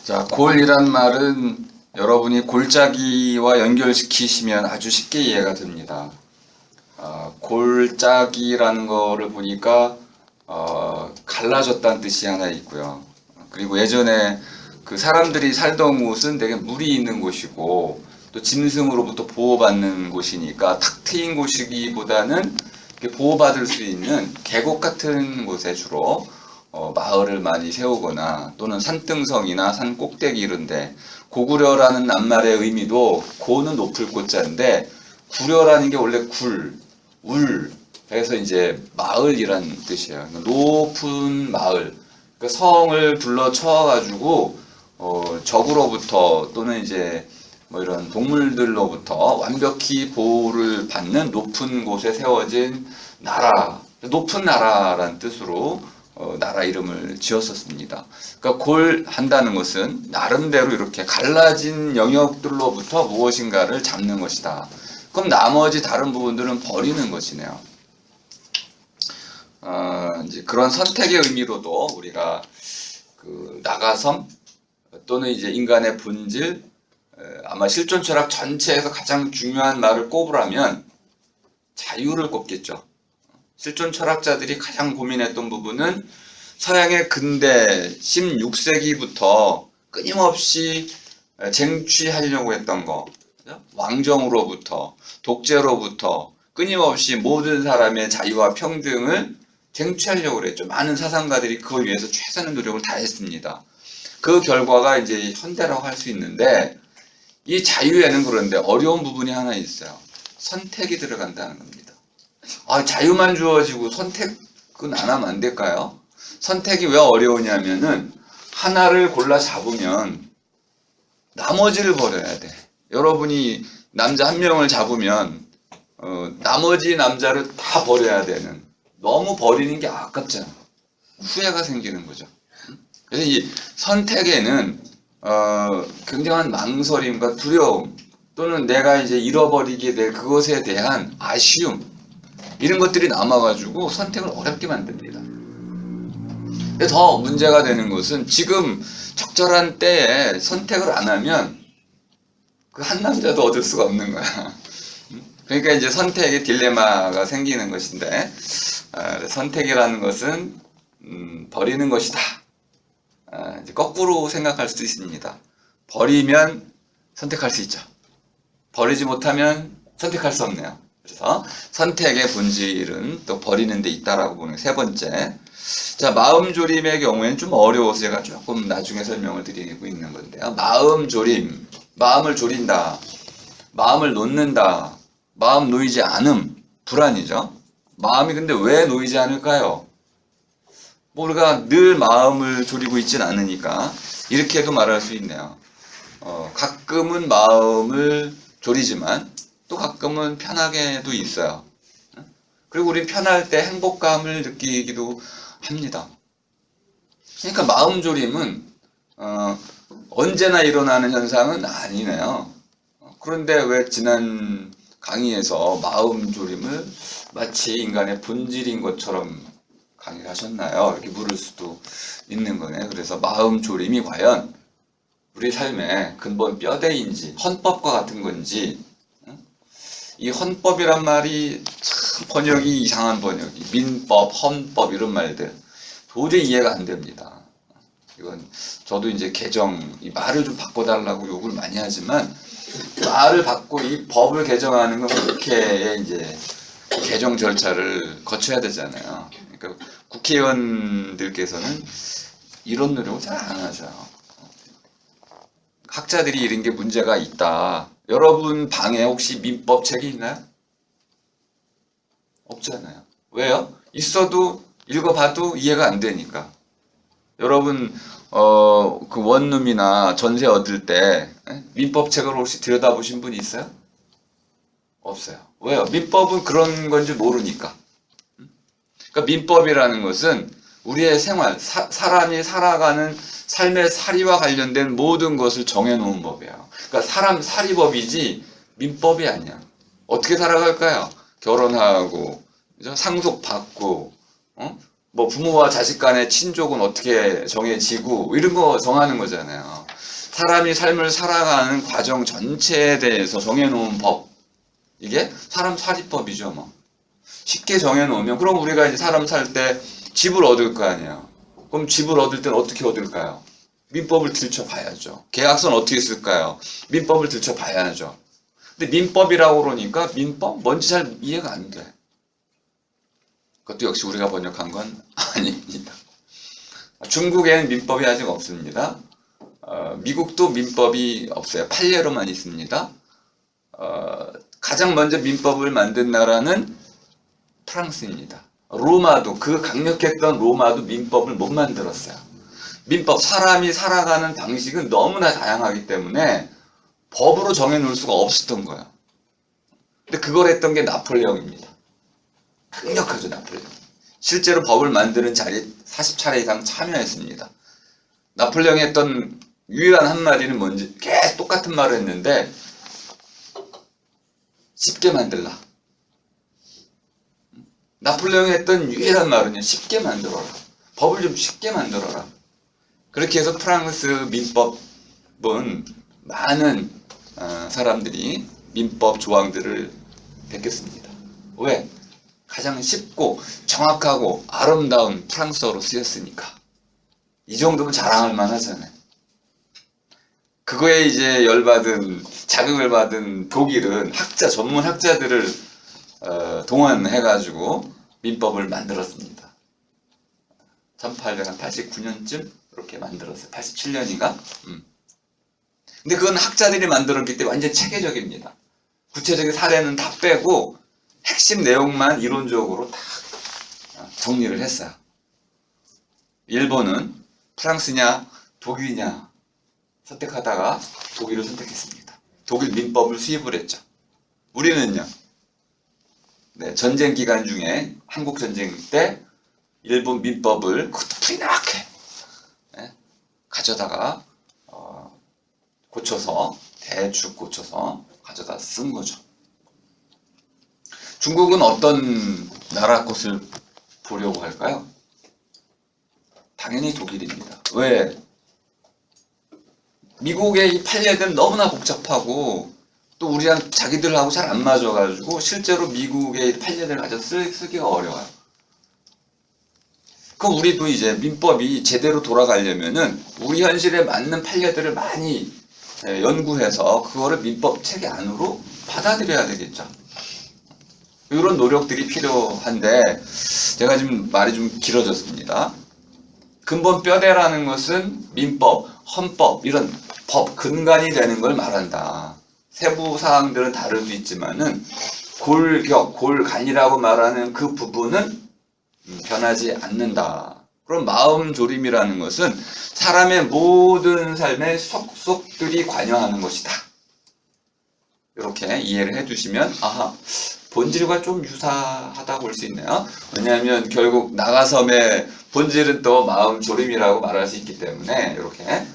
자, 골이란 말은 여러분이 골짜기와 연결시키시면 아주 쉽게 이해가 됩니다. 골짜기라는 거를 보니까 갈라졌다는 뜻이 하나 있고요. 그리고 예전에 그 사람들이 살던 곳은 되게 물이 있는 곳이고 또 짐승으로부터 보호받는 곳이니까 탁 트인 곳이기보다는 이렇게 보호받을 수 있는 계곡 같은 곳에 주로 마을을 많이 세우거나 또는 산등성이나 산 꼭대기 이런데, 고구려라는 낱말의 의미도 고는 높을 고자인데 구려라는 게 원래 울 해서 이제 마을이라는 뜻이에요. 높은 마을, 그러니까 성을 둘러 쳐가지고 적으로부터 또는 이제 뭐 이런 동물들로부터 완벽히 보호를 받는 높은 곳에 세워진 나라, 높은 나라라는 뜻으로 나라 이름을 지었었습니다. 그러니까 골 한다는 것은 나름대로 이렇게 갈라진 영역들로부터 무엇인가를 잡는 것이다. 그럼 나머지 다른 부분들은 버리는 것이네요. 이제 그런 선택의 의미로도 우리가 그 나가섬 또는 이제 인간의 본질, 아마 실존 철학 전체에서 가장 중요한 말을 꼽으라면 자유를 꼽겠죠. 실존 철학자들이 가장 고민했던 부분은 서양의 근대 16세기부터 끊임없이 쟁취하려고 했던 거, 왕정으로부터 독재로부터 끊임없이 모든 사람의 자유와 평등을 쟁취하려고 그랬죠. 많은 사상가들이 그걸 위해서 최선의 노력을 다했습니다. 그 결과가 이제 현대라고 할 수 있는데, 이 자유에는 그런데 어려운 부분이 하나 있어요. 선택이 들어간다는 겁니다. 자유만 주어지고 선택은 안 하면 안 될까요? 선택이 왜 어려우냐면은 하나를 골라 잡으면 나머지를 버려야 돼. 여러분이 남자 한 명을 잡으면 나머지 남자를 다 버려야 되는, 너무 버리는 게 아깝잖아. 후회가 생기는 거죠. 그래서 이 선택에는 굉장한 망설임과 두려움, 또는 내가 이제 잃어버리게 될 그것에 대한 아쉬움, 이런 것들이 남아가지고 선택을 어렵게 만듭니다. 근데 더 문제가 되는 것은 지금 적절한 때에 선택을 안 하면 그 한 남자도 얻을 수가 없는 거야. 그러니까 이제 선택의 딜레마가 생기는 것인데, 선택이라는 것은 버리는 것이다. 이제 거꾸로 생각할 수도 있습니다. 버리면 선택할 수 있죠. 버리지 못하면 선택할 수 없네요. 그래서 선택의 본질은 또 버리는 데 있다라고 보는 세 번째. 자, 마음조림의 경우에는 좀 어려워서 제가 조금 나중에 설명을 드리고 있는 건데요. 마음조림, 마음을 조린다, 마음을 놓는다, 마음 놓이지 않음, 불안이죠. 마음이 근데 왜 놓이지 않을까요? 우리가 늘 마음을 조리고 있진 않으니까 이렇게도 말할 수 있네요. 가끔은 마음을 조리지만 또 가끔은 편하게도 있어요. 그리고 우리 편할 때 행복감을 느끼기도 합니다. 그러니까 마음 조림은 언제나 일어나는 현상은 아니네요. 그런데 왜 지난 강의에서 마음 조림을 마치 인간의 본질인 것처럼 강의를 하셨나요? 이렇게 물을 수도 있는 거네요. 그래서 마음 조림이 과연 우리 삶의 근본 뼈대인지 헌법과 같은 건지, 이 헌법이란 말이 참 번역이 이상한 번역이, 민법, 헌법 이런 말들 도저히 이해가 안 됩니다. 이건 저도 이제 이 말을 좀 바꿔달라고 요구를 많이 하지만, 말을 바꿔 이 법을 개정하는 건 국회에 이제 개정 절차를 거쳐야 되잖아요. 그러니까 국회의원들께서는 이런 노력을 잘 안 하셔요. 학자들이 이런 게 문제가 있다. 여러분 방에 혹시 민법 책이 있나요? 없잖아요. 왜요? 있어도 읽어봐도 이해가 안 되니까. 여러분 그 원룸이나 전세 얻을 때 민법 책을 혹시 들여다보신 분이 있어요? 없어요. 왜요? 민법은 그런 건지 모르니까. 그러니까 민법이라는 것은 우리의 생활, 사람이 살아가는 삶의 사리와 관련된 모든 것을 정해놓은 법이에요. 그러니까 사람 사리법이지 민법이 아니야. 어떻게 살아갈까요? 결혼하고, 상속받고, 뭐 부모와 자식 간의 친족은 어떻게 정해지고, 이런 거 정하는 거잖아요. 사람이 삶을 살아가는 과정 전체에 대해서 정해놓은 법. 이게 사람 살이법이죠, 뭐. 쉽게 정해놓으면, 그럼 우리가 이제 사람 살 때 집을 얻을 거 아니에요. 그럼 집을 얻을 때는 어떻게 얻을까요? 민법을 들춰봐야죠. 계약서는 어떻게 쓸까요? 민법을 들춰봐야죠. 근데 민법이라고 그러니까 민법? 뭔지 잘 이해가 안 돼. 그것도 역시 우리가 번역한 건 아닙니다. 중국에는 민법이 아직 없습니다. 미국도 민법이 없어요. 판례로만 있습니다. 가장 먼저 민법을 만든 나라는 프랑스입니다. 로마도, 그 강력했던 로마도 민법을 못 만들었어요. 민법, 사람이 살아가는 방식은 너무나 다양하기 때문에 법으로 정해놓을 수가 없었던 거예요. 근데 그걸 했던 게 나폴레옹입니다. 강력하죠, 나폴레옹. 실제로 법을 만드는 자리에 40차례 이상 참여했습니다. 나폴레옹이 했던 유일한 한마디는 뭔지, 계속 똑같은 말을 했는데, 쉽게 만들라. 나폴레옹이 했던 유일한 말은요, 쉽게 만들어라. 법을 좀 쉽게 만들어라. 그렇게 해서 프랑스 민법은 많은 사람들이 민법 조항들을 베꼈습니다. 왜? 가장 쉽고 정확하고 아름다운 프랑스어로 쓰였으니까. 이 정도면 자랑할 만하잖아요. 그거에 이제 자극을 받은 독일은 전문 학자들을 동원해가지고 민법을 만들었습니다. 1889년쯤 이렇게 만들었어요. 87년인가? 근데 그건 학자들이 만들었기 때문에 완전 체계적입니다. 구체적인 사례는 다 빼고 핵심 내용만 이론적으로 다 정리를 했어요. 일본은 프랑스냐 독일이냐 선택하다가 독일을 선택했습니다. 독일 민법을 수입을 했죠. 우리는요. 네, 전쟁 기간 중에 한국 전쟁 때 일본 민법을 푸짐하게 가져다가 대충 고쳐서 가져다 쓴 거죠. 중국은 어떤 나라 것을 보려고 할까요? 당연히 독일입니다. 왜? 미국의 이 판례들은 너무나 복잡하고 또 우리랑 자기들하고 잘 안 맞아가지고 실제로 미국의 판례를 가져 쓰기가 어려워요. 그럼 우리도 이제 민법이 제대로 돌아가려면은 우리 현실에 맞는 판례들을 많이 연구해서 그거를 민법 체계 안으로 받아들여야 되겠죠. 이런 노력들이 필요한데 제가 지금 말이 좀 길어졌습니다. 근본 뼈대라는 것은 민법, 헌법 이런 법 근간이 되는 걸 말한다. 세부 사항들은 다를 수 있지만은 골간이라고 말하는 그 부분은 변하지 않는다. 그럼 마음조림이라는 것은 사람의 모든 삶의 속속들이 관여하는 것이다. 이렇게 이해를 해주시면 본질과 좀 유사하다고 볼 수 있네요. 왜냐하면 결국 나가섬의 본질은 또 마음조림이라고 말할 수 있기 때문에 이렇게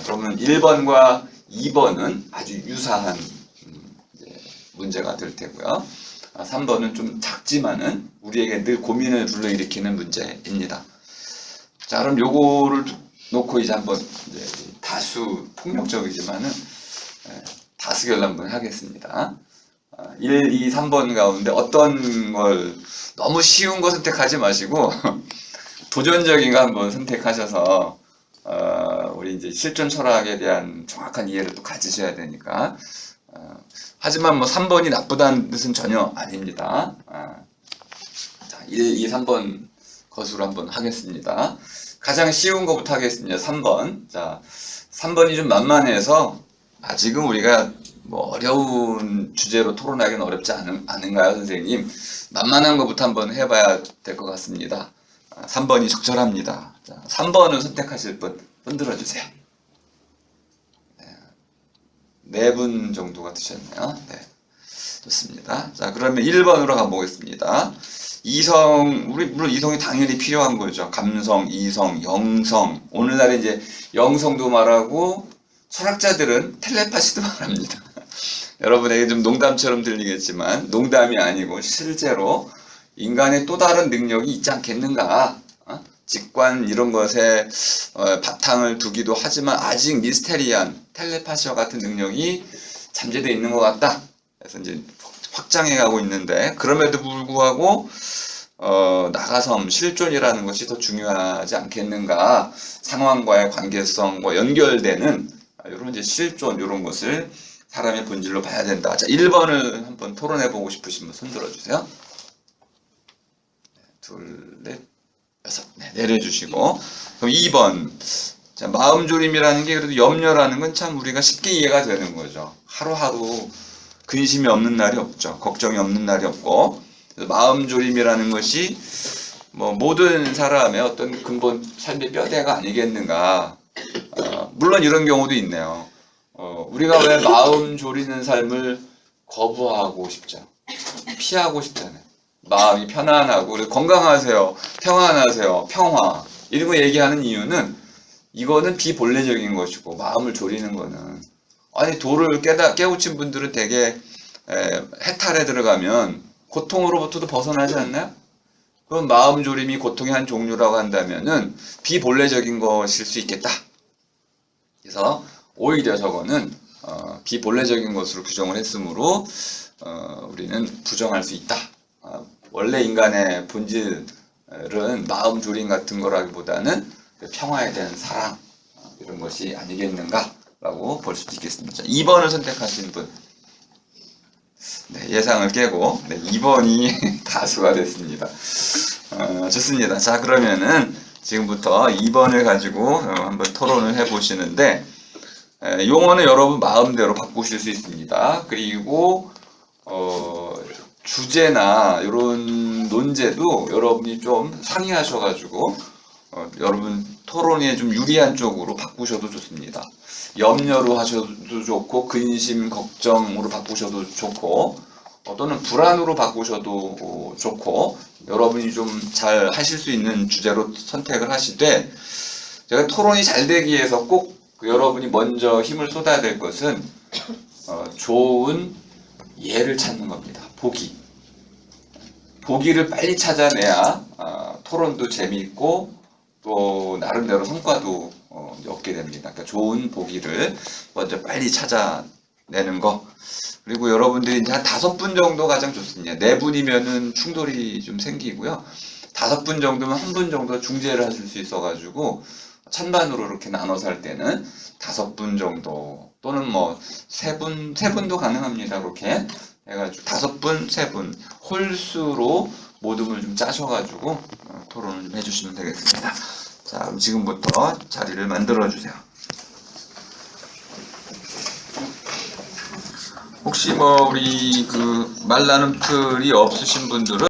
그러면 1번과 2번은 아주 유사한 문제가 될 테고요. 3번은 좀 작지만은 우리에게 늘 고민을 불러일으키는 문제입니다. 자, 그럼 요거를 놓고 이제 한번 다수 폭력적이지만은 다수결 한번 하겠습니다. 1, 2, 3번 가운데 어떤 걸 너무 쉬운 거 선택하지 마시고 도전적인 거 한번 선택하셔서 우리 이제 실존 철학에 대한 정확한 이해를 또 가지셔야 되니까 하지만 뭐 3번이 나쁘다는 뜻은 전혀 아닙니다. 자, 1, 2, 3번 것으로 한번 하겠습니다. 가장 쉬운 것부터 하겠습니다. 3번. 자, 3번이 좀 만만해서 아직은 우리가 뭐 어려운 주제로 토론하기는 어렵지 않은가요, 선생님? 만만한 것부터 한번 해봐야 될 것 같습니다. 3번이 적절합니다. 자, 3번을 선택하실 분 흔들어주세요. 네 분 정도가 드셨네요. 네, 좋습니다. 자, 그러면 1번으로 가보겠습니다. 물론 이성이 당연히 필요한 거죠. 감성, 이성, 영성. 오늘날에 이제 영성도 말하고 철학자들은 텔레파시도 말합니다. 여러분에게 좀 농담처럼 들리겠지만 농담이 아니고 실제로 인간의 또 다른 능력이 있지 않겠는가? 직관 이런 것에 바탕을 두기도 하지만 아직 미스테리한 텔레파시와 같은 능력이 잠재되어 있는 것 같다. 그래서 이제 확장해가고 있는데 그럼에도 불구하고 나가섬 실존이라는 것이 더 중요하지 않겠는가? 상황과의 관계성, 뭐 연결되는 이런 이제 실존 이런 것을 사람의 본질로 봐야 된다. 자, 1번을 한번 토론해 보고 싶으신 분 손 들어주세요. 둘, 넷, 여섯. 네, 내려주시고. 그럼 2번. 자, 마음조림이라는 게 그래도 염려라는 건 참 우리가 쉽게 이해가 되는 거죠. 하루하루 근심이 없는 날이 없죠. 걱정이 없는 날이 없고. 마음조림이라는 것이 뭐 모든 사람의 어떤 근본 삶의 뼈대가 아니겠는가. 물론 이런 경우도 있네요. 우리가 왜 마음 졸이는 삶을 거부하고 싶죠? 피하고 싶잖아요. 마음이 편안하고 건강하세요, 평안하세요, 평화 이런 거 얘기하는 이유는 이거는 비본래적인 것이고 마음을 졸이는 거는 아니 도를 깨우친 분들은 되게 해탈에 들어가면 고통으로부터도 벗어나지 않나요? 그럼 마음 졸임이 고통의 한 종류라고 한다면은 비본래적인 것일 수 있겠다. 그래서 오히려 저거는 비본래적인 것으로 규정을 했으므로 우리는 부정할 수 있다. 원래 인간의 본질은 마음 졸임 같은 거라기보다는 평화에 대한 사랑 이런 것이 아니겠는가라고 볼 수도 있겠습니다. 2번을 선택하신 분 네, 예상을 깨고 네, 2번이 다수가 됐습니다. 좋습니다. 자 그러면은 지금부터 2번을 가지고 한번 토론을 해보시는데 용어는 여러분 마음대로 바꾸실 수 있습니다. 그리고 주제나 이런 논제도 여러분이 좀 상의하셔가지고 여러분 토론에 좀 유리한 쪽으로 바꾸셔도 좋습니다. 염려로 하셔도 좋고 근심, 걱정으로 바꾸셔도 좋고 또는 불안으로 바꾸셔도 좋고 여러분이 좀 잘 하실 수 있는 주제로 선택을 하시되 제가 토론이 잘 되기 위해서 꼭 여러분이 먼저 힘을 쏟아야 될 것은 좋은 예를 찾는 겁니다. 보기를 빨리 찾아내야 토론도 재미있고 또 나름대로 성과도 얻게 됩니다. 그러니까 좋은 보기를 먼저 빨리 찾아내는 거. 그리고 여러분들이 이제 한 5분 정도 가장 좋습니다. 4분이면은 충돌이 좀 생기고요. 5분 정도면 1분 정도 중재를 하실 수 있어가지고 찬반으로 이렇게 나눠서 할 때는 5분 정도 또는 뭐 3분도 가능합니다. 그렇게 해가지고 5분, 3분 홀수로 모둠을 좀 짜셔가지고 토론을 좀 해주시면 되겠습니다. 자, 그럼 지금부터 자리를 만들어 주세요. 혹시 뭐 우리 말 나눔 틀이 없으신 분들은